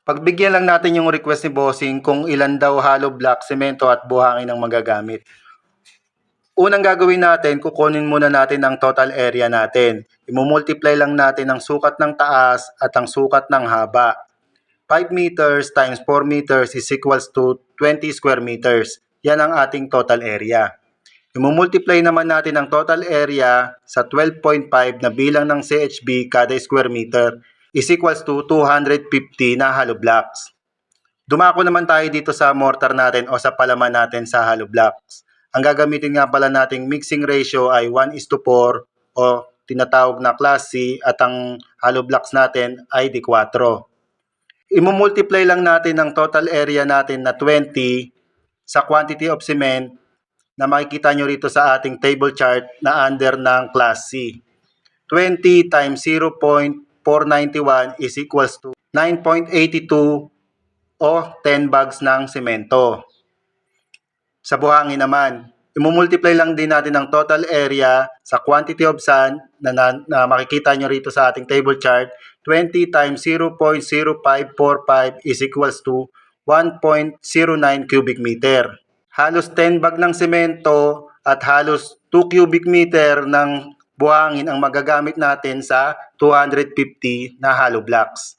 Pagbigyan lang natin yung request ni Bossing kung ilan daw hollow block, semento at buhangin ang magagamit. Unang gagawin natin, kukunin muna natin ang total area natin. Imumultiply lang natin ang sukat ng taas at ang sukat ng haba. 5 meters times 4 meters is equals to 20 square meters. Yan ang ating total area. Imumultiply naman natin ang total area sa 12.5 na bilang ng CHB kada square meter is equals to 250 na hollow blocks. Dumako naman tayo dito sa mortar natin o sa palaman natin sa hollow blocks. Ang gagamitin nga pala nating mixing ratio ay 1:4 o tinatawag na class C at ang hollow blocks natin ay D4. Imumultiply lang natin ang total area natin na 20 sa quantity of cement na makikita nyo rito sa ating table chart na under ng class C. 20 times 0.491 is equals to 9.82 o 10 bags ng semento. Sa buhangin naman, imumultiply lang din natin ang total area sa quantity of sand na makikita nyo rito sa ating table chart. 20 times 0.0545 is equals to 1.09 cubic meter. Halos 10 bag ng semento at halos 2 cubic meter ng buhangin ang magagamit natin sa 250 na hollow blocks.